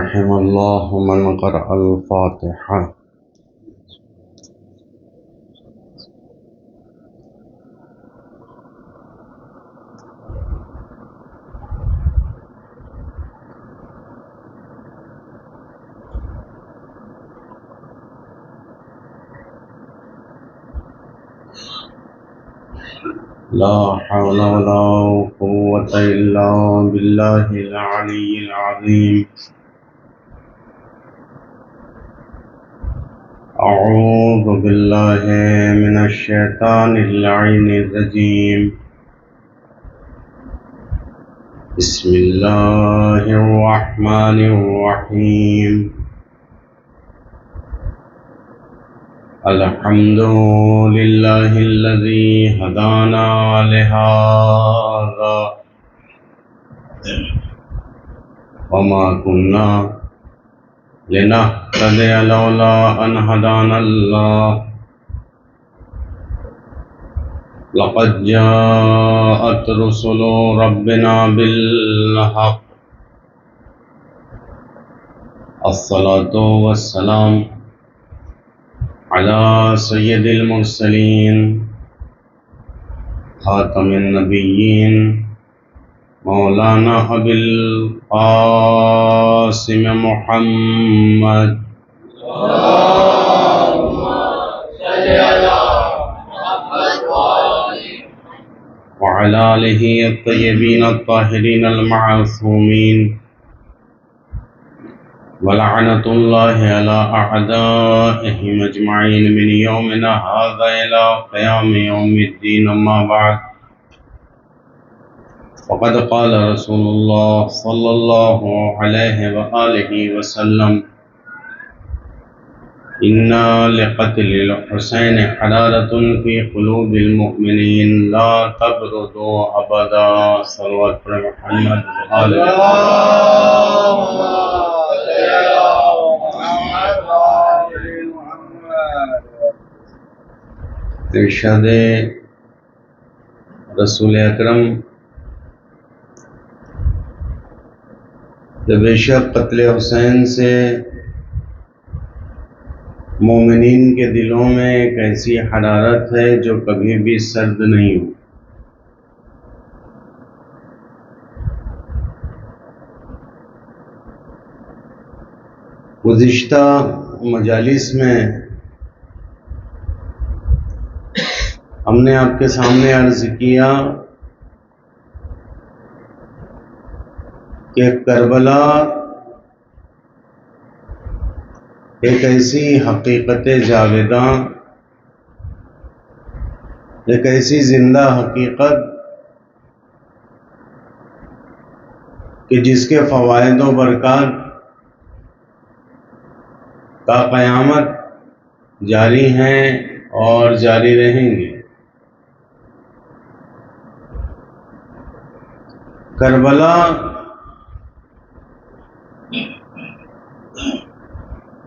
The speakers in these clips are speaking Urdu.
رحم الله من قرأ الفاتحة. لا حول ولا قوة إلا بالله العلي العظيم. أعوذ بالله من الشيطان اللعين الرجيم. بسم الله الرحمن الرحيم. الحمد لله الذي هدانا لهذا وما كنا لنهتدي لولا أن هدانا الله. لقد جاءت رسل ربنا بالحق. الصلاة والسلام على سید المرسلین خاتم النبیین مولانا ابی القاسم محمد وعلى آلہ الطیبین الطاہرین المعصومین ولعنة الله على أعدائهم أجمعين من يومنا هذا إلى قيام يوم الدين. أما بعد، وقد قال رسول الله صلى الله عليه وآله وسلم: إن لقتل الحسين حرارة في قلوب المؤمنين لا تبردوا أبدا. صلوات پر محمد ارشاد رسول اکرم کہ بے شک قتل حسین سے مومنین کے دلوں میں ایک ایسی حرارت ہے جو کبھی بھی سرد نہیں ہو. گزشتہ مجالس میں ہم نے آپ کے سامنے عرض کیا کہ کربلا ایک ایسی حقیقت جاویداں، ایک ایسی زندہ حقیقت کہ جس کے فوائد و برکات کا قیامت جاری ہیں اور جاری رہیں گے. کربلا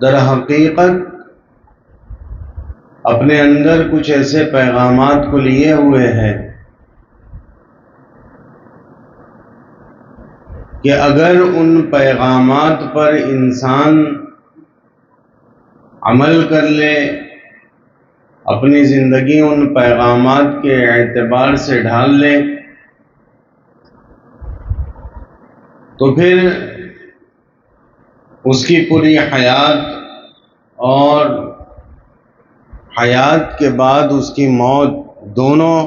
در حقیقت اپنے اندر کچھ ایسے پیغامات کو لیے ہوئے ہے کہ اگر ان پیغامات پر انسان عمل کر لے، اپنی زندگی ان پیغامات کے اعتبار سے ڈھال لے، تو پھر اس کی پوری حیات اور حیات کے بعد اس کی موت دونوں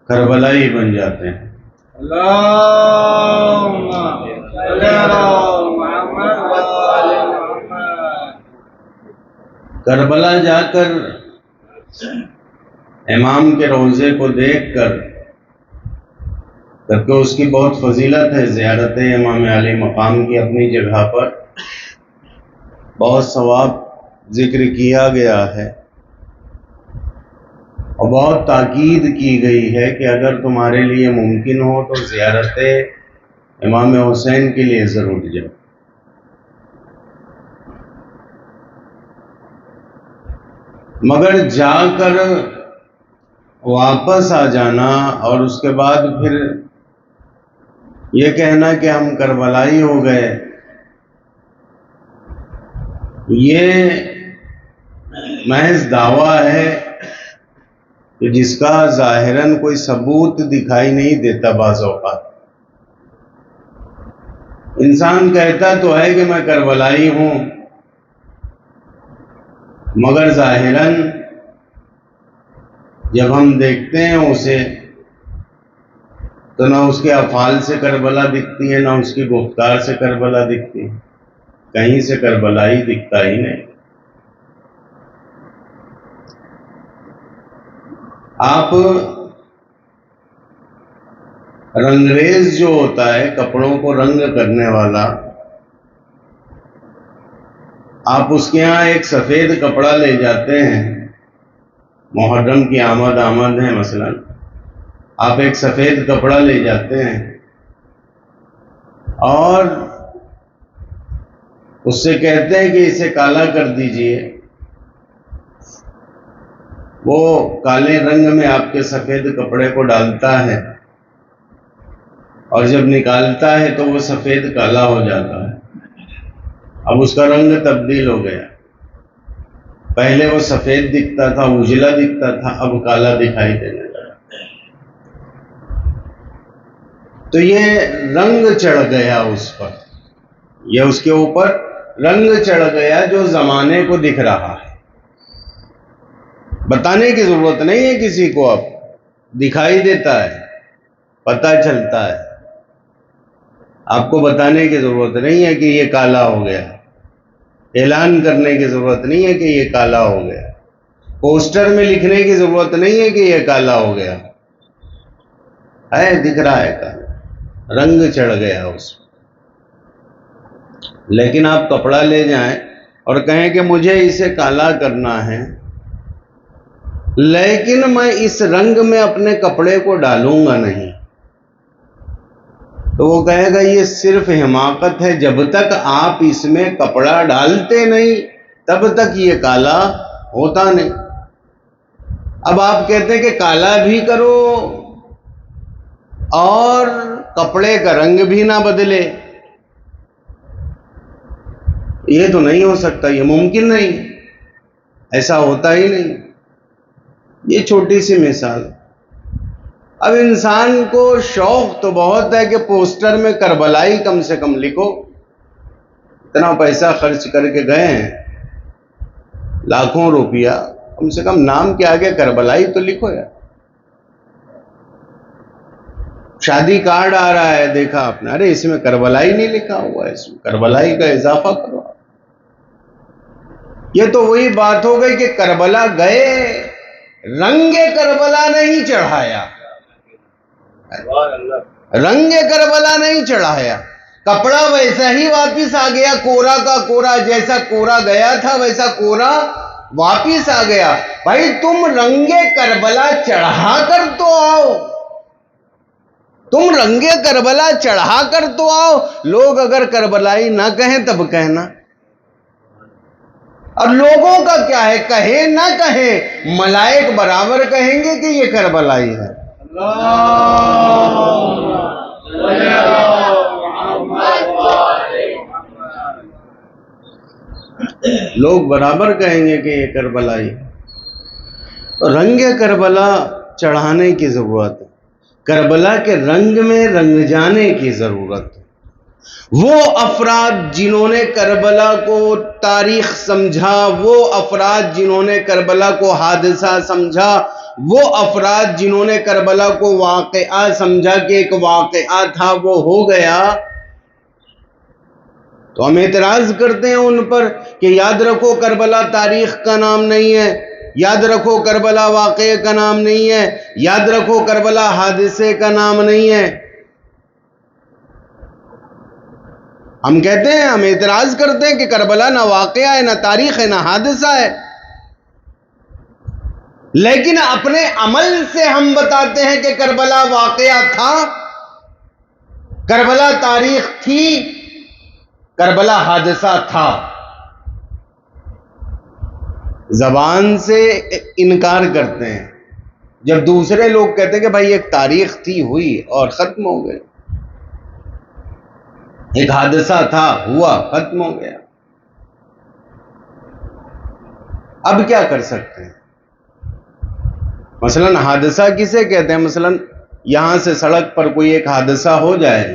کربلا ہی بن جاتے ہیں. اللہم صلی علی محمد و آل محمد. کربلا جا کر امام کے روضے کو دیکھ کر، جبکہ اس کی بہت فضیلت ہے، زیارت امام علی مقام کی اپنی جگہ پر بہت ثواب ذکر کیا گیا ہے اور بہت تاکید کی گئی ہے کہ اگر تمہارے لیے ممکن ہو تو زیارت امام حسین کے لیے ضرور جاؤ. مگر جا کر واپس آ جانا اور اس کے بعد پھر یہ کہنا کہ ہم کربلائی ہو گئے، یہ محض دعویٰ ہے کہ جس کا ظاہراً کوئی ثبوت دکھائی نہیں دیتا. بعض اوقات انسان کہتا تو ہے کہ میں کربلائی ہوں، مگر ظاہراً جب ہم دیکھتے ہیں اسے تو نہ اس کے افعال سے کربلا دکھتی ہے، نہ اس کی گفتار سے کربلا دکھتی ہے، کہیں سے کربلا ہی دکھتا ہی نہیں. آپ رنگریز جو ہوتا ہے کپڑوں کو رنگ کرنے والا، آپ اس کے ہاں ایک سفید کپڑا لے جاتے ہیں، محرم کی آمد ہے مثلا، آپ ایک سفید کپڑا لے جاتے ہیں اور اس سے کہتے ہیں کہ اسے کالا کر دیجئے. وہ کالے رنگ میں آپ کے سفید کپڑے کو ڈالتا ہے اور جب نکالتا ہے تو وہ سفید کالا ہو جاتا ہے. اب اس کا رنگ تبدیل ہو گیا. پہلے وہ سفید دکھتا تھا، اجلا دکھتا تھا، اب کالا دکھائی دینے لگا. تو یہ رنگ چڑھ گیا اس پر، یہ اس کے اوپر رنگ چڑھ گیا جو زمانے کو دکھ رہا ہے. بتانے کی ضرورت نہیں ہے کسی کو، اب دکھائی دیتا ہے، پتہ چلتا ہے. آپ کو بتانے کی ضرورت نہیں ہے کہ یہ کالا ہو گیا، اعلان کرنے کی ضرورت نہیں ہے کہ یہ کالا ہو گیا، پوسٹر میں لکھنے کی ضرورت نہیں ہے کہ یہ کالا ہو گیا ہے، دکھ رہا ہے کالا، رنگ چڑھ گیا اس میں. لیکن آپ کپڑا لے جائیں اور کہیں کہ مجھے اسے کالا کرنا ہے، لیکن میں اس رنگ میں اپنے کپڑے کو ڈالوں گا نہیں، تو وہ کہے گا یہ صرف حماقت ہے. جب تک آپ اس میں کپڑا ڈالتے نہیں تب تک یہ کالا ہوتا نہیں. اب آپ کہتے ہیں کہ کالا بھی کرو اور کپڑے کا رنگ بھی نہ بدلے، یہ تو نہیں ہو سکتا، یہ ممکن نہیں، ایسا ہوتا ہی نہیں. یہ چھوٹی سی مثال. اب انسان کو شوق تو بہت ہے کہ پوسٹر میں کربلائی کم سے کم لکھو. اتنا پیسہ خرچ کر کے گئے ہیں، لاکھوں روپیہ، کم سے کم نام کے آگے کربلائی تو لکھو یار. شادی کارڈ آ رہا ہے، دیکھا آپ نے، ارے اس میں کربلائی نہیں لکھا ہوا ہے، اس میں کربلائی کا اضافہ کرو. یہ تو وہی بات ہو گئی کہ کربلا گئے، رنگ کربلا نہیں چڑھایا، رنگ کربلا نہیں چڑھایا، کپڑا ویسا ہی واپس آ گیا، کورا کا کورا، جیسا کورا گیا تھا ویسا کورا واپس آ گیا. بھائی تم رنگ کربلا چڑھا کر تو آؤ، تم رنگ کربلا چڑھا کر تو آؤ. لوگ اگر کربلائی نہ کہیں تب کہنا. اور لوگوں کا کیا ہے، کہیں نہ کہیں، ملائک برابر کہیں گے کہ یہ کربلائی ہے. لوگ برابر کہیں گے کہ یہ کربلائی ہے. رنگ کربلا چڑھانے کی ضرورت ہے، کربلا کے رنگ میں رنگ جانے کی ضرورت ہے. وہ افراد جنہوں نے کربلا کو تاریخ سمجھا، وہ افراد جنہوں نے کربلا کو حادثہ سمجھا، وہ افراد جنہوں نے کربلا کو واقعہ سمجھا کہ ایک واقعہ تھا، وہ ہو گیا، تو ہم اعتراض کرتے ہیں ان پر کہ یاد رکھو کربلا تاریخ کا نام نہیں ہے، یاد رکھو کربلا واقعے کا نام نہیں ہے، یاد رکھو کربلا حادثے کا نام نہیں ہے. ہم کہتے ہیں، ہم اعتراض کرتے ہیں کہ کربلا نہ واقعہ ہے، نہ تاریخ ہے، نہ حادثہ ہے، لیکن اپنے عمل سے ہم بتاتے ہیں کہ کربلا واقعہ تھا، کربلا تاریخ تھی، کربلا حادثہ تھا. زبان سے انکار کرتے ہیں جب دوسرے لوگ کہتے ہیں کہ بھائی ایک تاریخ تھی، ہوئی اور ختم ہو گئی، ایک حادثہ تھا، ہوا، ختم ہو گیا. اب کیا کر سکتے ہیں؟ مثلاً حادثہ کسے کہتے ہیں؟ مثلاً یہاں سے سڑک پر کوئی ایک حادثہ ہو جائے،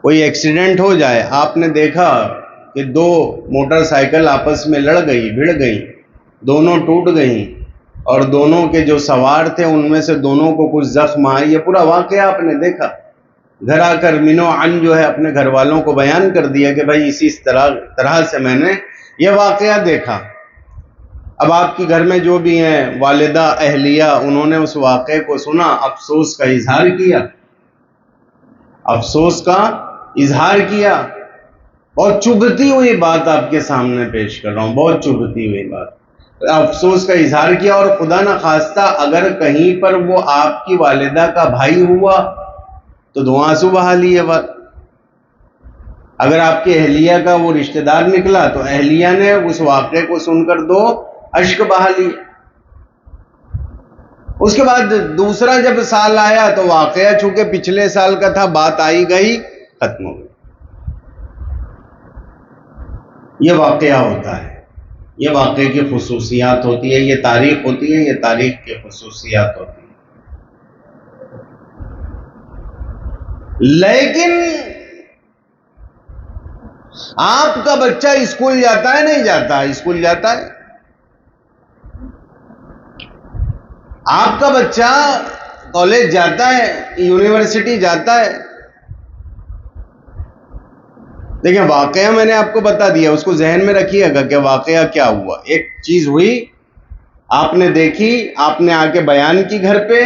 کوئی ایکسیڈنٹ ہو جائے، آپ نے دیکھا کہ دو موٹر سائیکل آپس میں لڑ گئی، بھڑ گئی، دونوں ٹوٹ گئیں، اور دونوں کے جو سوار تھے ان میں سے دونوں کو کچھ زخم آئے، یہ پورا واقعہ آپ نے دیکھا، گھر آ کر منو عن جو ہے اپنے گھر والوں کو بیان کر دیا کہ بھائی اسی طرح سے میں نے یہ واقعہ دیکھا۔ اب آپ کے گھر میں جو بھی ہیں والدہ، اہلیہ، انہوں نے اس واقعے کو سنا، افسوس کا اظہار کیا، افسوس کا اظہار کیا۔ بہت چبھتی ہوئی بات آپ کے سامنے پیش کر رہا ہوں، بہت چبھتی ہوئی بات، افسوس کا اظہار کیا، اور خدا نہ خواستہ اگر کہیں پر وہ آپ کی والدہ کا بھائی ہوا تو دو آنسو بہا لیے بات، اگر آپ کے اہلیہ کا وہ رشتہ دار نکلا تو اہلیہ نے اس واقعے کو سن کر دو اشک بہا لیے۔ اس کے بعد دوسرا جب سال آیا تو واقعہ چونکہ پچھلے سال کا تھا، بات آئی گئی، ختم ہو گئی۔ یہ واقعہ ہوتا ہے، یہ واقعے کی خصوصیات ہوتی ہے، یہ تاریخ ہوتی ہے، یہ تاریخ کی خصوصیات ہوتی ہے۔ لیکن آپ کا بچہ اسکول جاتا ہے نہیں جاتا؟ اسکول جاتا ہے۔ آپ کا بچہ کالج جاتا ہے، یونیورسٹی جاتا ہے۔ دیکھیں واقعہ میں نے آپ کو بتا دیا، اس کو ذہن میں رکھیے گا کہ واقعہ کیا ہوا۔ ایک چیز ہوئی، آپ نے دیکھی، آپ نے آ کے بیان کی گھر پہ،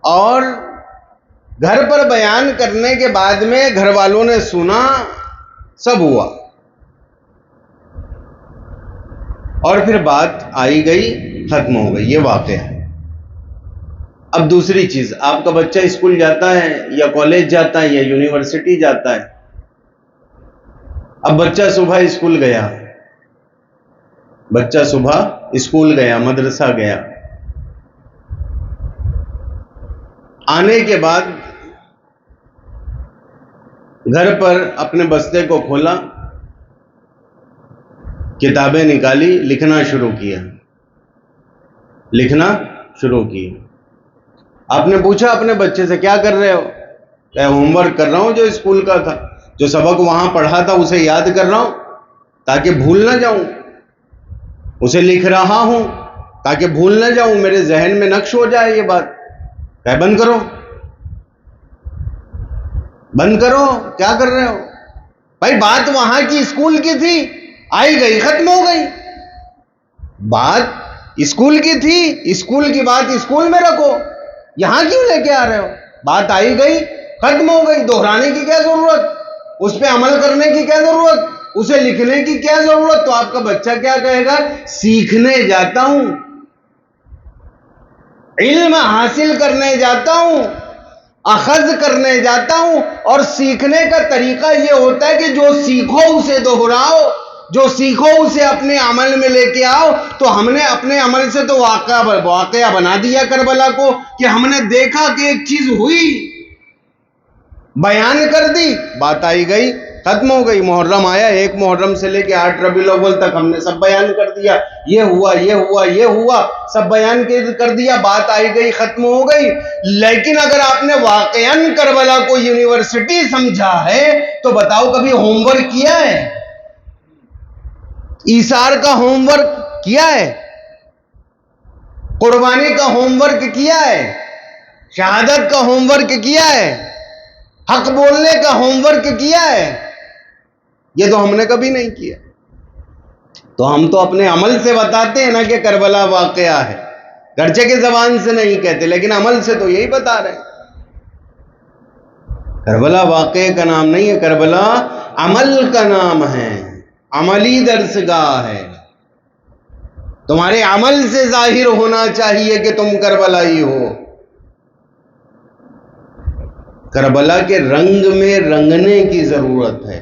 اور گھر پر بیان کرنے کے بعد میں گھر والوں نے سنا، سب ہوا، اور پھر بات آئی گئی، ختم ہو گئی، یہ واقعہ ہے۔ اب دوسری چیز، آپ کا بچہ اسکول جاتا ہے یا کالج جاتا ہے یا یونیورسٹی جاتا ہے۔ اب بچہ صبح اسکول گیا، بچہ صبح اسکول گیا، مدرسہ گیا، آنے کے بعد گھر پر اپنے بستے کو کھولا، کتابیں نکالی، لکھنا شروع کیا، لکھنا شروع کیا۔ آپ نے پوچھا اپنے بچے سے کیا کر رہے ہو؟ کہ ہوم ورک کر رہا ہوں جو اسکول کا تھا، جو سبق وہاں پڑھا تھا اسے یاد کر رہا ہوں تاکہ بھول نہ جاؤں، اسے لکھ رہا ہوں تاکہ بھول نہ جاؤں، میرے ذہن میں نقش ہو جائے یہ بات۔ کہ بند کرو، بند کرو، کیا کر رہے ہو بھائی؟ بات وہاں کی اسکول کی تھی، آئی گئی، ختم ہو گئی۔ بات اسکول کی تھی، اسکول کی بات اسکول میں رکھو، یہاں کیوں لے کے آ رہے ہو؟ بات آئی گئی، ختم ہو گئی، دہرانے کی کیا ضرورت؟ اس پہ عمل کرنے کی کیا ضرورت؟ اسے لکھنے کی کیا ضرورت؟ تو آپ کا بچہ کیا کہے گا؟ سیکھنے جاتا ہوں، علم حاصل کرنے جاتا ہوں، اخذ کرنے جاتا ہوں، اور سیکھنے کا طریقہ یہ ہوتا ہے کہ جو سیکھو اسے دہراؤ، جو سیکھو اسے اپنے عمل میں لے کے آؤ۔ تو ہم نے اپنے عمل سے تو واقعہ بنا دیا کربلا کو، کہ ہم نے دیکھا کہ ایک چیز ہوئی، بیان کر دی، بات آئی گئی، ختم ہو گئی۔ محرم آیا، 1 محرم سے لے کے 8 ربیع الاول تک ہم نے سب بیان کر دیا، یہ ہوا، یہ ہوا، یہ ہوا، سب بیان کر دیا، بات آئی گئی، ختم ہو گئی۔ لیکن اگر آپ نے واقعاً کربلا کو یونیورسٹی سمجھا ہے تو بتاؤ کبھی ہوم ورک کیا ہے؟ ایثار کا ہوم ورک کیا ہے؟ قربانی کا ہوم ورک کیا ہے؟ شہادت کا ہوم ورک کیا ہے؟ حق بولنے کا ہوم ورک کیا ہے؟ یہ تو ہم نے کبھی نہیں کیا۔ تو ہم تو اپنے عمل سے بتاتے ہیں نا کہ کربلا واقعہ ہے، گرچہ کے زبان سے نہیں کہتے، لیکن عمل سے تو یہی بتا رہے ہیں۔ کربلا واقعے کا نام نہیں ہے، کربلا عمل کا نام ہے، عملی درسگاہ ہے۔ تمہارے عمل سے ظاہر ہونا چاہیے کہ تم کربلائی ہو۔ کربلا کے رنگ میں رنگنے کی ضرورت ہے،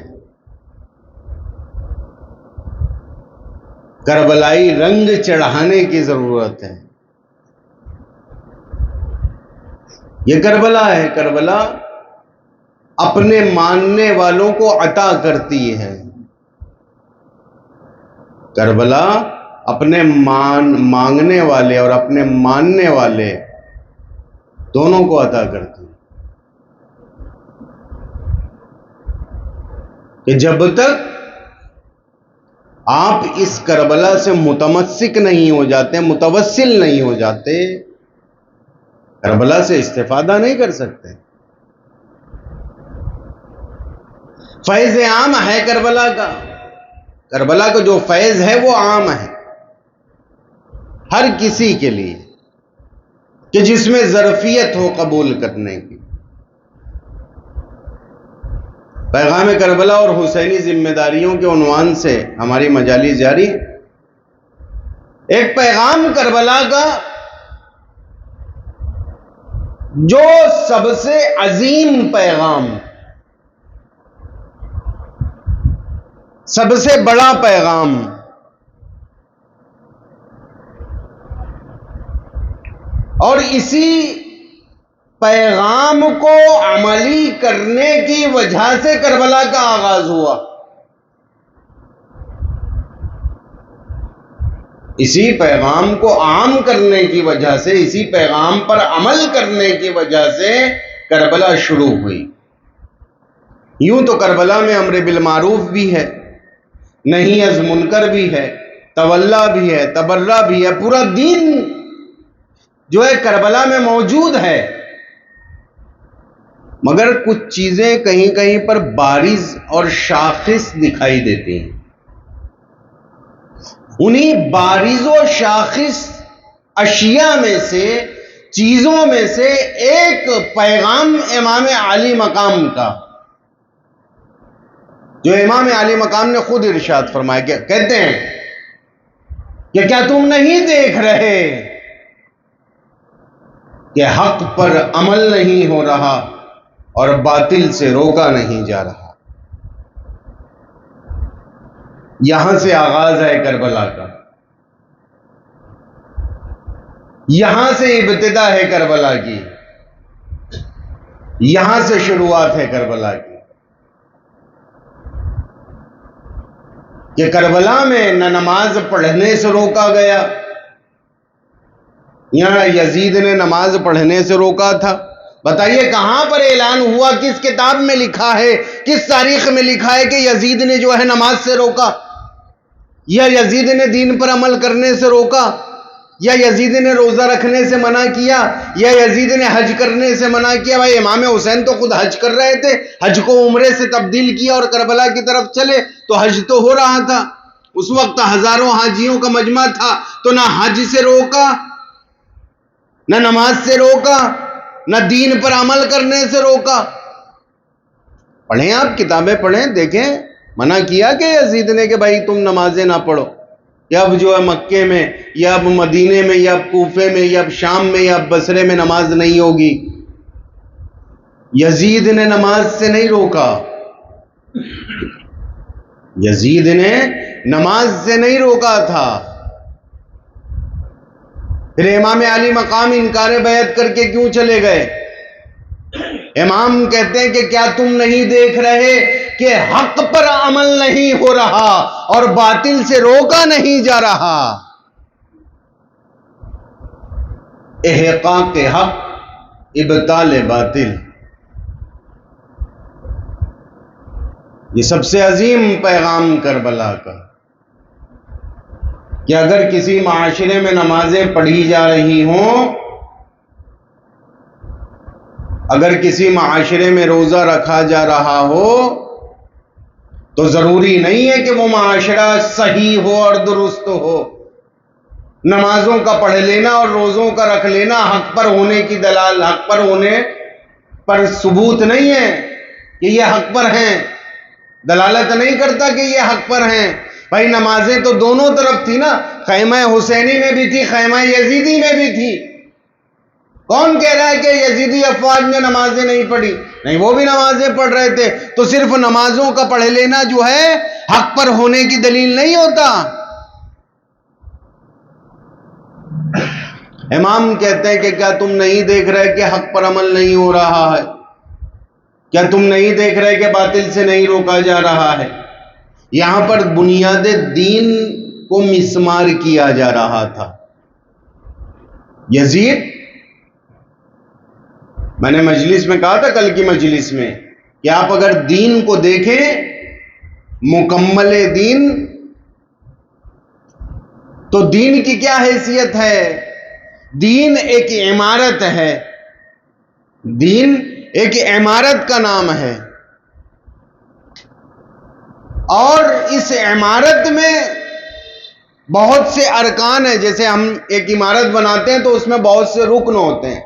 کربلائی رنگ چڑھانے کی ضرورت ہے۔ یہ کربلا ہے، کربلا اپنے ماننے والوں کو عطا کرتی ہے۔ کربلا اپنے مانگنے والے اور اپنے ماننے والے دونوں کو عطا کرتی ہے کہ جب تک آپ اس کربلا سے متمسک نہیں ہو جاتے، متوسل نہیں ہو جاتے، کربلا سے استفادہ نہیں کر سکتے۔ فیض عام ہے کربلا کا، کربلا کا جو فیض ہے وہ عام ہے ہر کسی کے لیے کہ جس میں ظرفیت ہو قبول کرنے کی۔ پیغام کربلا اور حسینی ذمہ داریوں کے عنوان سے ہماری مجالس جاری۔ ایک پیغام کربلا کا جو سب سے عظیم پیغام، سب سے بڑا پیغام، اور اسی پیغام کو عملی کرنے کی وجہ سے کربلا کا آغاز ہوا، اسی پیغام کو عام کرنے کی وجہ سے، اسی پیغام پر عمل کرنے کی وجہ سے کربلا شروع ہوئی۔ یوں تو کربلا میں امر بالمعروف بھی ہے، نہی از منکر بھی ہے، تولا بھی ہے، تبرہ بھی ہے، پورا دین جو ہے کربلا میں موجود ہے، مگر کچھ چیزیں کہیں کہیں پر بارز اور شاخص دکھائی دیتی ہیں۔ انہی بارز و شاخص اشیاء میں سے، چیزوں میں سے ایک پیغام امام عالی مقام کا، جو امام عالی مقام نے خود ارشاد فرمایا کہ کہتے ہیں کہ کیا تم نہیں دیکھ رہے کہ حق پر عمل نہیں ہو رہا اور باطل سے روکا نہیں جا رہا۔ یہاں سے آغاز ہے کربلا کا، یہاں سے ابتدا ہے کربلا کی، یہاں سے شروعات ہے کربلا کی، کہ کربلا میں نہ نماز پڑھنے سے روکا گیا، یہاں یزید نے نماز پڑھنے سے روکا تھا۔ بتائیے کہاں پر اعلان ہوا، کس کتاب میں لکھا ہے، کس تاریخ میں لکھا ہے کہ یزید نے جو ہے نماز سے روکا، یا یزید نے دین پر عمل کرنے سے روکا، یا یزید نے روزہ رکھنے سے منع کیا، یا یزید نے حج کرنے سے منع کیا؟ بھائی امام حسین تو خود حج کر رہے تھے، حج کو عمرے سے تبدیل کیا اور کربلا کی طرف چلے، تو حج تو ہو رہا تھا، اس وقت ہزاروں حاجیوں کا مجمع تھا، تو نہ حج سے روکا، نہ نماز سے روکا، نہ دین پر عمل کرنے سے روکا۔ پڑھیں، آپ کتابیں پڑھیں، دیکھیں، منع کیا کہ یزید نے کہ بھائی تم نمازیں نہ پڑھو، یا اب جو ہے مکے میں، یا اب مدینے میں، یا اب کوفے میں، یا اب شام میں، یا اب بصرے میں نماز نہیں ہوگی۔ یزید نے نماز سے نہیں روکا، یزید نے نماز سے نہیں روکا تھا۔ پھر امام علی مقام انکار بیعت کر کے کیوں چلے گئے؟ امام کہتے ہیں کہ کیا تم نہیں دیکھ رہے کہ حق پر عمل نہیں ہو رہا اور باطل سے روکا نہیں جا رہا؟ احقاق حق، ابطال باطل، یہ سب سے عظیم پیغام کربلا کا، کہ اگر کسی معاشرے میں نمازیں پڑھی جا رہی ہوں، اگر کسی معاشرے میں روزہ رکھا جا رہا ہو، تو ضروری نہیں ہے کہ وہ معاشرہ صحیح ہو اور درست ہو۔ نمازوں کا پڑھ لینا اور روزوں کا رکھ لینا حق پر ہونے کی دلال، حق پر ہونے پر ثبوت نہیں ہے کہ یہ حق پر ہیں، دلالت نہیں کرتا کہ یہ حق پر ہیں۔ بھائی نمازیں تو دونوں طرف تھی نا، خیمہ حسینی میں بھی تھی، خیمہ یزیدی میں بھی تھی۔ کون کہہ رہا ہے کہ یزیدی افواج نے نمازیں نہیں پڑھی؟ نہیں، وہ بھی نمازیں پڑھ رہے تھے۔ تو صرف نمازوں کا پڑھ لینا جو ہے حق پر ہونے کی دلیل نہیں ہوتا۔ امام کہتے ہیں کہ کیا تم نہیں دیکھ رہے کہ حق پر عمل نہیں ہو رہا ہے؟ کیا تم نہیں دیکھ رہے کہ باطل سے نہیں روکا جا رہا ہے؟ یہاں پر بنیاد دین کو مسمار کیا جا رہا تھا۔ یزید، میں نے مجلس میں کہا تھا کل کی مجلس میں کہ آپ اگر دین کو دیکھیں، مکمل دین، تو دین کی کیا حیثیت ہے؟ دین ایک عمارت ہے، دین ایک عمارت کا نام ہے، اور اس عمارت میں بہت سے ارکان ہیں۔ جیسے ہم ایک عمارت بناتے ہیں تو اس میں بہت سے رکن ہوتے ہیں،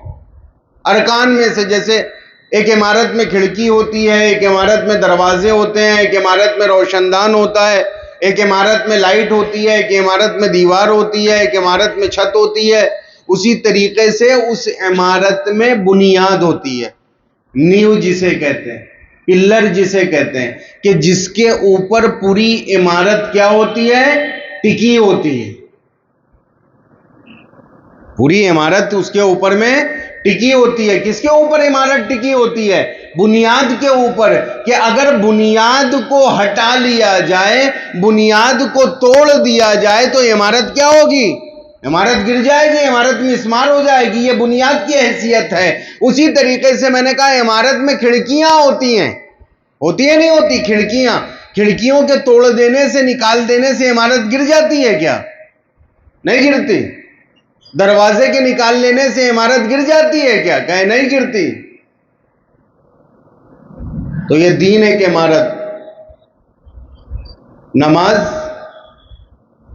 ارکان میں سے جیسے ایک عمارت میں کھڑکی ہوتی ہے، ایک عمارت میں دروازے ہوتے ہیں، ایک عمارت میں روشن دان ہوتا ہے، ایک عمارت میں لائٹ ہوتی ہے، ایک عمارت میں دیوار ہوتی ہے، ایک عمارت میں چھت ہوتی ہے۔ اسی طریقے سے اس عمارت میں بنیاد ہوتی ہے، نیو جسے کہتے ہیں، پلر جسے کہتے ہیں، کہ جس کے اوپر پوری عمارت کیا ہوتی ہے؟ ٹکی ہوتی ہے۔ پوری عمارت اس کے اوپر میں ٹکی ہوتی ہے۔ کس کے اوپر عمارت ٹکی ہوتی ہے؟ بنیاد کے اوپر، کہ اگر بنیاد کو ہٹا لیا جائے، بنیاد کو توڑ دیا جائے تو عمارت کیا ہوگی؟ عمارت گر جائے گی، عمارت مسمار ہو جائے گی۔ یہ بنیاد کی حیثیت ہے۔ اسی طریقے سے میں نے کہا عمارت میں کھڑکیاں ہوتی ہیں، ہوتی ہے نہیں ہوتی؟ کھڑکیاں، کھڑکیوں کے توڑ دینے سے، نکال دینے سے عمارت گر جاتی ہے کیا؟ نہیں گرتی۔ دروازے کے نکال لینے سے عمارت گر جاتی ہے کیا؟ کہیں نہیں گرتی۔ تو یہ دین ایک عمارت، نماز،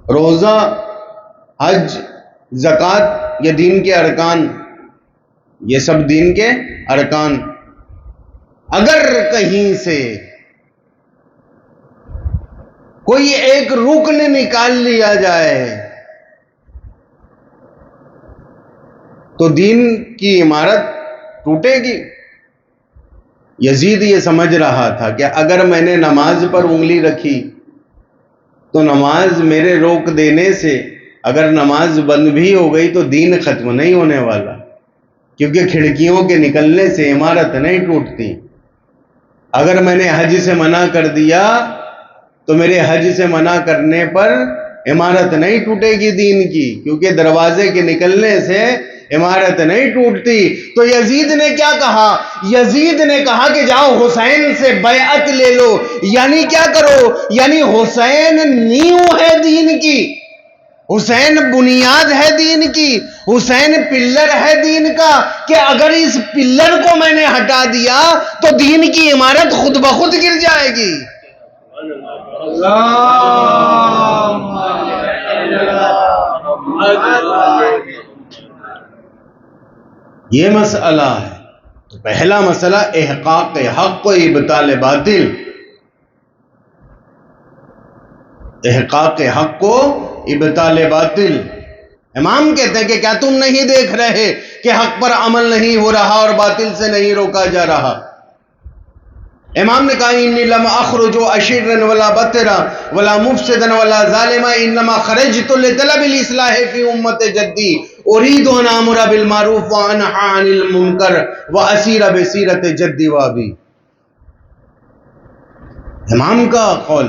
روزہ، حج، زکوٰۃ، یہ دین کے ارکان، یہ سب دین کے ارکان۔ اگر کہیں سے کوئی ایک رکن نکال لیا جائے تو دین کی عمارت ٹوٹے گی۔ یزید یہ سمجھ رہا تھا کہ اگر میں نے نماز پر انگلی رکھی تو نماز میرے روک دینے سے اگر نماز بند بھی ہو گئی تو دین ختم نہیں ہونے والا، کیونکہ کھڑکیوں کے نکلنے سے عمارت نہیں ٹوٹتی۔ اگر میں نے حج سے منع کر دیا تو میرے حج سے منع کرنے پر عمارت نہیں ٹوٹے گی دین کی، کیونکہ دروازے کے نکلنے سے عمارت نہیں ٹوٹتی۔ تو یزید نے کیا کہا؟ یزید نے کہا کہ جاؤ حسین سے بیعت لے لو۔ یعنی کیا کرو؟ یعنی حسین نیو ہے دین کی، حسین بنیاد ہے دین کی، حسین پلر ہے دین کا، کہ اگر اس پلر کو میں نے ہٹا دیا تو دین کی عمارت خود بخود گر جائے گی۔ یہ مسئلہ ہے۔ تو پہلا مسئلہ احقاق حق و ابطال باطل، احقاق حق کو ابطال باطل۔ امام کہتے ہیں کہ کیا تم نہیں دیکھ رہے کہ حق پر عمل نہیں ہو رہا اور باطل سے نہیں روکا جا رہا؟ امام نے کہا انی لم اخرج اشرا ولا بطرا ولا مفسدا ولا ظالما انما خرجت لطلب الاصلاح فی امت جدی اريد ان امر بالمعروف وانهى عن المنکر واسیر بسیرت جدی وابی۔ امام کا قول،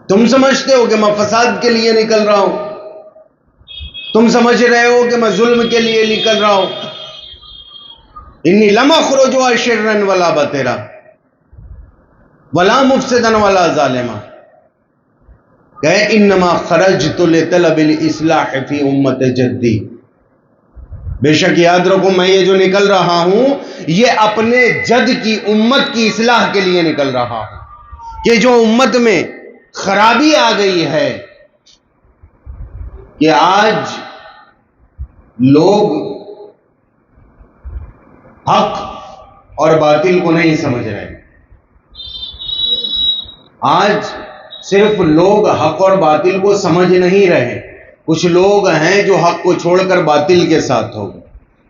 تم سمجھتے ہو کہ میں فساد کے لیے نکل رہا ہوں، تم سمجھ رہے ہو کہ میں ظلم کے لیے نکل رہا ہوں۔ انی لم اخرج اشرا ولا بطرا ولا مفسدا ولا ظالما، کہ انما خرجت لطلب الاصلاح فی امت جدی، بے شک یاد رکھو میں یہ جو نکل رہا ہوں یہ اپنے جد کی امت کی اصلاح کے لیے نکل رہا ہوں، کہ جو امت میں خرابی آ گئی ہے، کہ آج لوگ حق اور باطل کو نہیں سمجھ رہے۔ آج صرف لوگ حق اور باطل کو سمجھ نہیں رہے، کچھ لوگ ہیں جو حق کو چھوڑ کر باطل کے ساتھ ہو گئے۔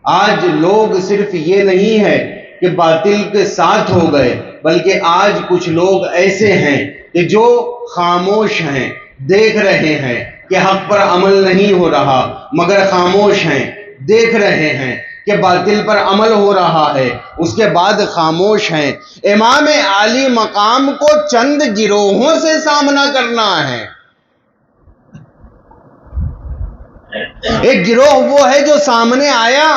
آج لوگ صرف یہ نہیں ہے کہ باطل کے ساتھ ہو گئے، بلکہ آج کچھ لوگ ایسے ہیں کہ جو خاموش ہیں، دیکھ رہے ہیں کہ حق پر عمل نہیں ہو رہا، مگر خاموش ہیں، دیکھ رہے ہیں کہ باطل پر عمل ہو رہا ہے، اس کے بعد خاموش ہیں۔ امام عالی مقام کو چند گروہوں سے سامنا کرنا ہے۔ ایک گروہ وہ ہے جو سامنے آیا،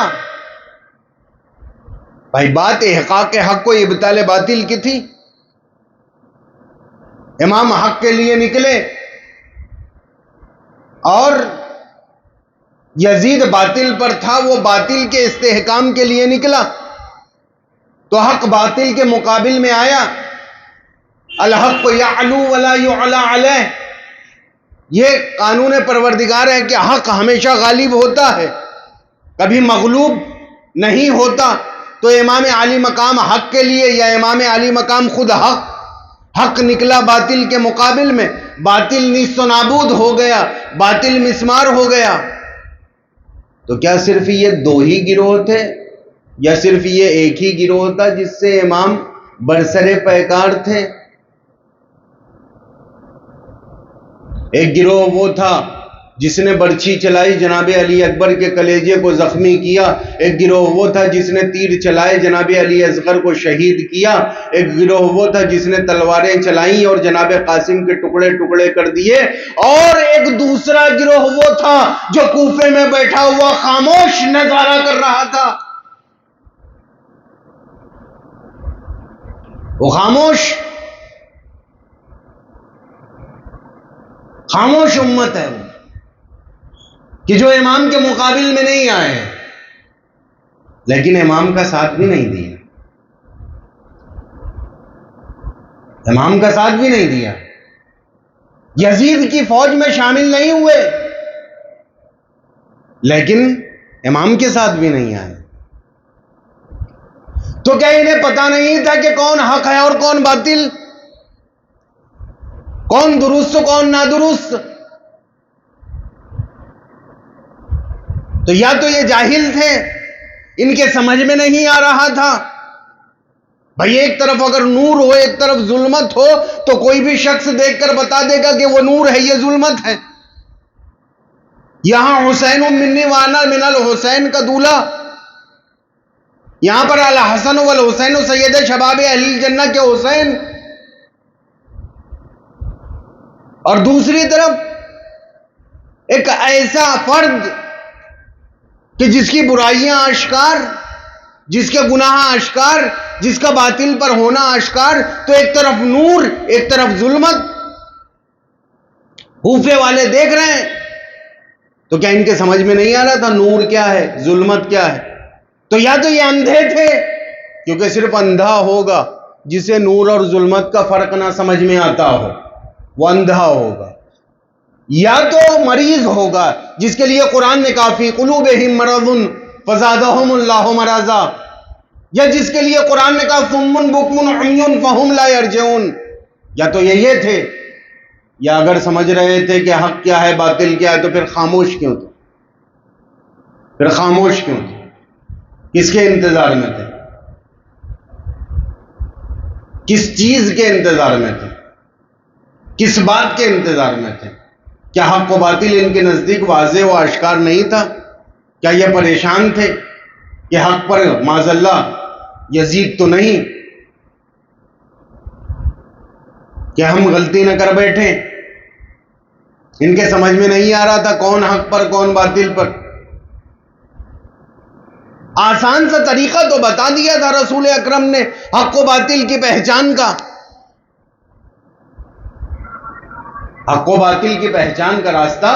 بھائی بات احقاق حق کو ابطال باطل کی تھی، امام حق کے لیے نکلے، اور یزید باطل پر تھا، وہ باطل کے استحکام کے لیے نکلا، تو حق باطل کے مقابل میں آیا۔ الحق یعلو ولا یعلی علیہ، یہ قانون پروردگار ہے کہ حق ہمیشہ غالب ہوتا ہے، کبھی مغلوب نہیں ہوتا۔ تو امام عالی مقام حق کے لیے، یا امام عالی مقام خود حق نکلا باطل کے مقابل میں، باطل نیست و نابود ہو گیا، باطل مسمار ہو گیا۔ تو کیا صرف یہ دو ہی گروہ تھے، یا صرف یہ ایک ہی گروہ تھا جس سے امام برسر پیکار تھے؟ ایک گروہ وہ تھا جس نے برچھی چلائی، جناب علی اکبر کے کلیجے کو زخمی کیا۔ ایک گروہ وہ تھا جس نے تیر چلائے، جناب علی اصغر کو شہید کیا۔ ایک گروہ وہ تھا جس نے تلواریں چلائیں اور جناب قاسم کے ٹکڑے ٹکڑے کر دیے۔ اور ایک دوسرا گروہ وہ تھا جو کوفے میں بیٹھا ہوا خاموش نظارہ کر رہا تھا۔ وہ خاموش امت ہے، وہ کہ جو امام کے مقابل میں نہیں آئے، لیکن امام کا ساتھ بھی نہیں دیا، امام کا ساتھ بھی نہیں دیا، یزید کی فوج میں شامل نہیں ہوئے، لیکن امام کے ساتھ بھی نہیں آئے۔ تو کیا انہیں پتا نہیں تھا کہ کون حق ہے اور کون باطل، کون درست کون نادرست؟ تو یا تو یہ جاہل تھے، ان کے سمجھ میں نہیں آ رہا تھا۔ بھائی ایک طرف اگر نور ہو، ایک طرف ظلمت ہو، تو کوئی بھی شخص دیکھ کر بتا دے گا کہ وہ نور ہے، یہ ظلمت ہے۔ یہاں حسین منی وانا من الحسین کا دولہا، یہاں پر الحسن والحسین سید شباب اہل الجنہ کے حسین، اور دوسری طرف ایک ایسا فرد کہ جس کی برائیاں آشکار، جس کے گناہ آشکار، جس کا باطل پر ہونا آشکار، تو ایک طرف نور ایک طرف ظلمت، کوفے والے دیکھ رہے ہیں۔ تو کیا ان کے سمجھ میں نہیں آ رہا تھا نور کیا ہے، ظلمت کیا ہے؟ تو یا تو یہ اندھے تھے، کیونکہ صرف اندھا ہوگا جسے نور اور ظلمت کا فرق نہ سمجھ میں آتا ہو، وہ اندھا ہوگا، یا تو مریض ہوگا جس کے لیے قرآن نے کہا فی قلوبہم مرض فزادہم اللہ مرضا، یا جس کے لیے قرآن نے کہا صم بکم عمی فہم لا یرجعون۔ یا تو یہ تھے، یا اگر سمجھ رہے تھے کہ حق کیا ہے باطل کیا ہے، تو پھر خاموش کیوں تھے؟ پھر خاموش کیوں تھے؟ کس کے انتظار میں تھے؟ کس چیز کے انتظار میں تھے؟ کس بات کے انتظار میں تھے؟ کیا حق و باطل ان کے نزدیک واضح و آشکار نہیں تھا؟ کیا یہ پریشان تھے کہ حق پر معاذ اللہ یزید تو نہیں، کہ ہم غلطی نہ کر بیٹھیں؟ ان کے سمجھ میں نہیں آ رہا تھا کون حق پر کون باطل پر؟ آسان سا طریقہ تو بتا دیا تھا رسول اکرم نے حق و باطل کی پہچان کا۔ حق و باطل کی پہچان کا راستہ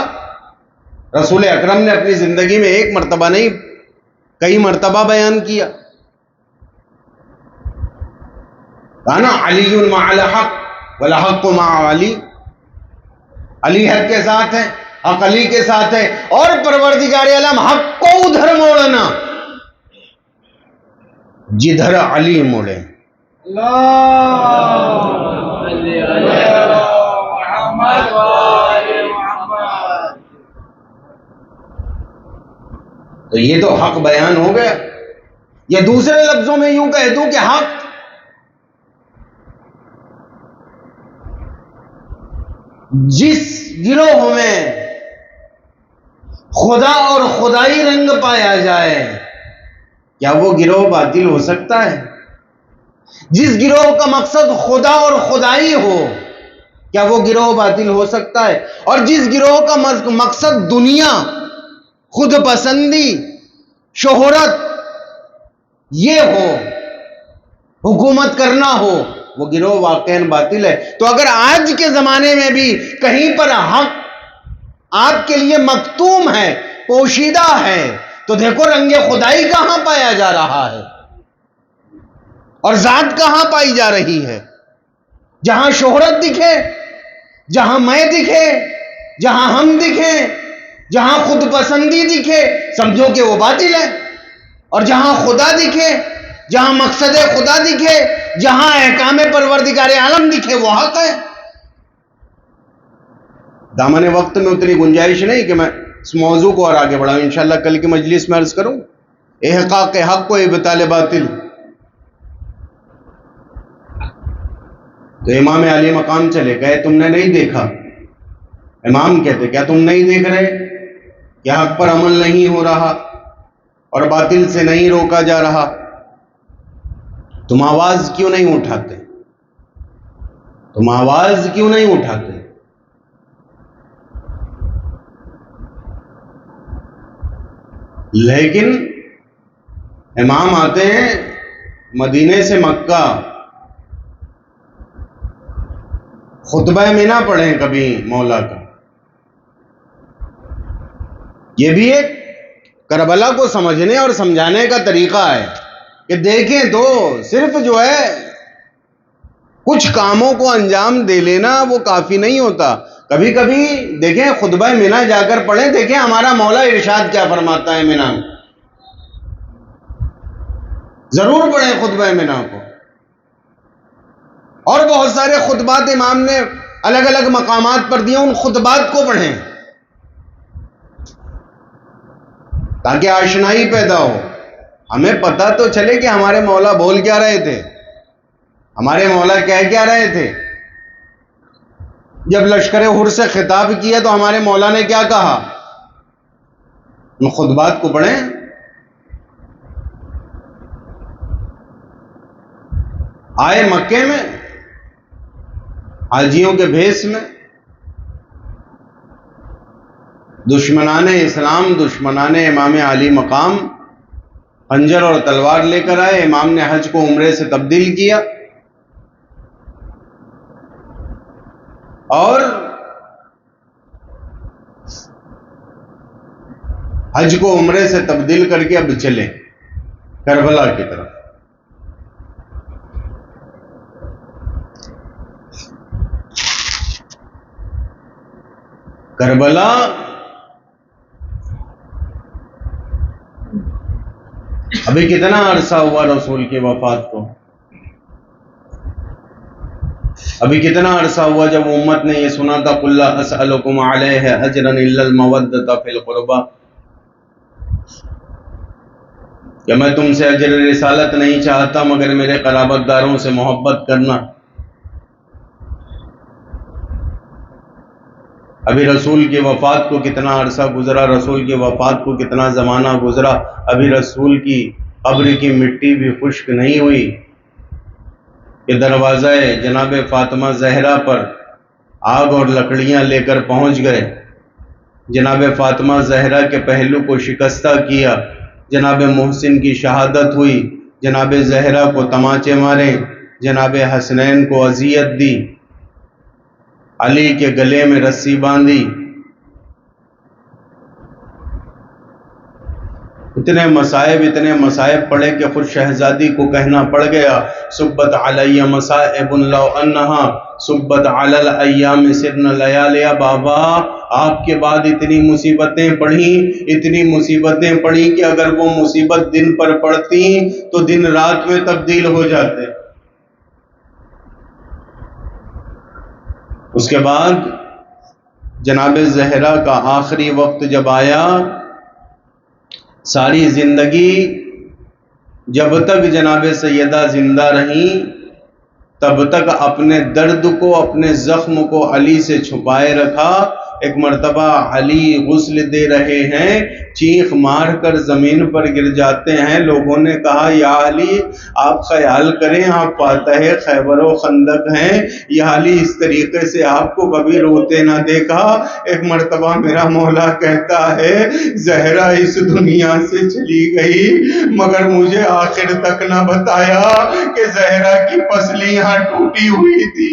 رسول اکرم نے اپنی زندگی میں ایک مرتبہ نہیں کئی مرتبہ بیان کیا۔ کہا علی مع الحق والحق مع علی، علی حق کے ساتھ ہے، حق علی کے ساتھ ہے، اور پروردگار عالم حق کو ادھر موڑنا جدھر علی موڑے۔ تو یہ تو حق بیان ہو گیا، یا دوسرے لفظوں میں یوں کہہ دوں کہ حق جس گروہ میں خدا اور خدائی رنگ پایا جائے، کیا وہ گروہ باطل ہو سکتا ہے؟ جس گروہ کا مقصد خدا اور خدائی ہو، کیا وہ گروہ باطل ہو سکتا ہے؟ اور جس گروہ کا مقصد دنیا، خود پسندی، شہرت یہ ہو، حکومت کرنا ہو، وہ گروہ واقعاً باطل ہے۔ تو اگر آج کے زمانے میں بھی کہیں پر حق آپ کے لیے مکتوم ہے، پوشیدہ ہے، تو دیکھو رنگ خدائی کہاں پایا جا رہا ہے اور ذات کہاں پائی جا رہی ہے۔ جہاں شہرت دکھے، جہاں میں دکھے، جہاں ہم دکھیں، جہاں خود پسندی دکھے، سمجھو کہ وہ باطل ہے، اور جہاں خدا دکھے، جہاں مقصد خدا دکھے، جہاں احکام پروردگار عالم دکھے، وہ حق ہے۔ دامن وقت میں اتنی گنجائش نہیں کہ میں اس موضوع کو اور آگے بڑھاؤں، انشاءاللہ کل کی مجلس میں عرض کروں احقاق حق و ابطال باطل۔ تو امام علی مقام چلے گئے، تم نے نہیں دیکھا؟ امام کہتے کیا تم نہیں دیکھ رہے کہ حق پر عمل نہیں ہو رہا اور باطل سے نہیں روکا جا رہا؟ تم آواز کیوں نہیں اٹھاتے؟ تم آواز کیوں نہیں اٹھاتے؟ لیکن امام آتے ہیں مدینے سے مکہ، خطبہ مینا پڑھیں کبھی مولا کا۔ یہ بھی ایک کربلا کو سمجھنے اور سمجھانے کا طریقہ ہے کہ دیکھیں تو صرف جو ہے کچھ کاموں کو انجام دے لینا وہ کافی نہیں ہوتا، کبھی کبھی دیکھیں خطبہ مینا جا کر پڑھیں، دیکھیں ہمارا مولا ارشاد کیا فرماتا ہے مینا میں، ضرور پڑھیں خطبہ مینا کو۔ اور بہت سارے خطبات امام نے الگ الگ مقامات پر دیے، ان خطبات کو پڑھیں تاکہ آشنائی پیدا ہو، ہمیں پتہ تو چلے کہ ہمارے مولا بول کیا رہے تھے، ہمارے مولا کہہ کیا رہے تھے۔ جب لشکر حر سے خطاب کیا تو ہمارے مولا نے کیا کہا، ان خطبات کو پڑھیں۔ آئے مکے میں حاجیوں کے بھیس میں، دشمنان اسلام، دشمنان امام علی مقام خنجر اور تلوار لے کر آئے، امام نے حج کو عمرے سے تبدیل کیا اور حج کو عمرے سے تبدیل کر کے اب چلے کربلا کی طرف۔ کربلا ابھی کتنا عرصہ ہوا رسول کی وفات کو؟ ابھی کتنا عرصہ ہوا جب امت نے یہ سنا تھا قُلْ لَا أَسْأَلُكُمْ عَلَيْهِ أَجْرًا إِلَّا الْمَوَدَّةَ فِي الْقُرْبَى، کہ میں تم سے اجر رسالت نہیں چاہتا مگر میرے قرابت داروں سے محبت کرنا۔ ابھی رسول کی وفات کو کتنا عرصہ گزرا، رسول کی وفات کو کتنا زمانہ گزرا، ابھی رسول کی قبر کی مٹی بھی خشک نہیں ہوئی کہ دروازہ جناب فاطمہ زہرا پر آگ اور لکڑیاں لے کر پہنچ گئے، جناب فاطمہ زہرا کے پہلو کو شکستہ کیا، جناب محسن کی شہادت ہوئی، جناب زہرا کو تماچے مارے، جناب حسنین کو اذیت دی، علی کے گلے میں رسی باندھی، اتنے مصائب پڑے کہ خود شہزادی کو کہنا پڑ گیا صبت علی مصائب لو انہا صبت علی الایام سرن لیالیا۔ بابا آپ کے بعد اتنی مصیبتیں پڑیں کہ اگر وہ مصیبت دن پر پڑتی تو دن رات میں تبدیل ہو جاتے۔ اس کے بعد جناب زہرا کا آخری وقت جب آیا، ساری زندگی جب تک جناب سیدہ زندہ رہیں تب تک اپنے درد کو، اپنے زخم کو علی سے چھپائے رکھا، ایک مرتبہ علی غسل دے رہے ہیں، چیخ مار کر زمین پر گر جاتے ہیں۔ لوگوں نے کہا یا علی آپ خیال کریں، آپ فاتح خیبر و خندق ہیں، یا علی اس طریقے سے آپ کو کبھی روتے نہ دیکھا۔ ایک مرتبہ میرا مولا کہتا ہے زہرا اس دنیا سے چلی گئی مگر مجھے آخر تک نہ بتایا کہ زہرا کی پسلیاں ٹوٹی ہوئی تھی۔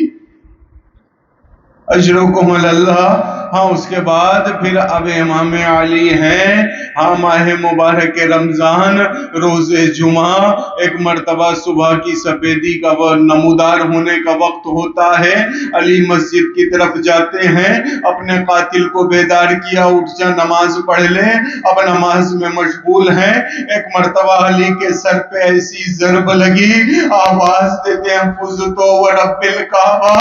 اجرکم اللہ۔ ہاں اس کے بعد پھر اب امام علی ہیں، ہاں ماہ مبارک رمضان، روز جمعہ، ایک مرتبہ صبح کی سفیدی کا وہ نمودار ہونے کا وقت ہوتا ہے، علی مسجد کی طرف جاتے ہیں، اپنے قاتل کو بیدار کیا، اٹھ جا نماز پڑھ لیں، اب نماز میں مشغول ہیں۔ ایک مرتبہ علی کے سر پہ ایسی ضرب لگی، آواز دیتے ہیں فزتو ورب الکعبہ،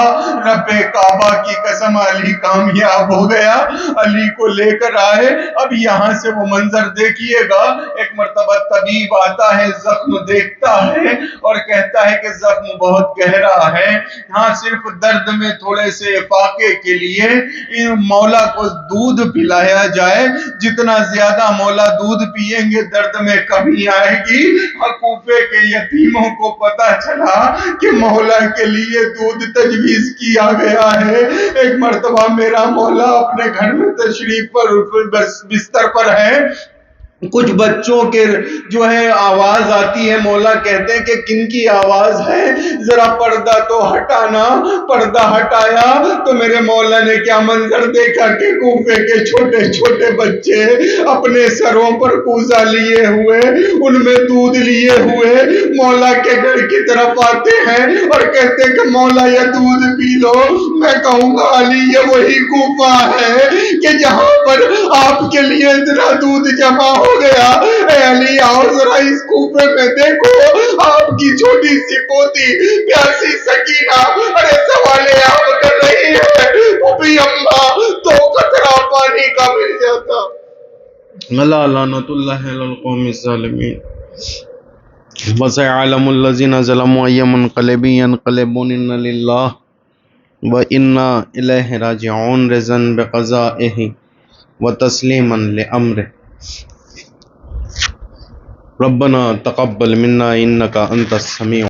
رب کعبہ کی قسم علی کامیاب ہو گیا۔ علی کو لے کر آئے، اب یہاں سے وہ منظر دیکھیے گا، ایک مرتبہ طبیب آتا ہے، زخم دیکھتا ہے اور کہتا ہے کہ زخم بہت گہرا ہے، ہاں صرف درد میں تھوڑے سے افاقے کے لیے مولا کو دودھ پلایا جائے، جتنا زیادہ مولا دودھ پیئیں گے درد میں کمی آئے گی۔ کوفے کے یتیموں کو پتا چلا کہ مولا کے لیے دودھ تجویز کیا گیا ہے۔ ایک مرتبہ میرا مولا اپنے گھر میں تشریف پر بستر پر ہے، کچھ بچوں کے جو ہے آواز آتی ہے، مولا کہتے ہیں کہ کن کی آواز ہے، ذرا پردہ تو ہٹانا۔ پردہ ہٹایا تو میرے مولا نے کیا منظر دیکھا کہ کوفے کے چھوٹے چھوٹے بچے اپنے سروں پر کوزہ لیے ہوئے، ان میں دودھ لیے ہوئے مولا کے گھر کی طرف آتے ہیں اور کہتے ہیں کہ مولا یہ دودھ پی لو۔ میں کہوں گا علی یہ وہی کوفہ ہے کہ جہاں پر آپ کے لیے اتنا دودھ جمع ہو گیا۔ اے علی آؤ ذرا اس کوفے میں دیکھو، آپ کی چھوٹی سی پوتی پیاسی سکینہ ارے سوالے آپ کر رہی ہے، پھوپھی اماں تو قطرہ پانی کا مل جاتا۔ اللہ لعنت اللہ علی القوم الظالمین۔ وسيعلم الذين ظلموا أي منقلب ينقلبون إنا لله وإنا إليه راجعون، رضا بقضائه وتسليما لأمره۔ ربنا تقبل منا إنك أنت السميع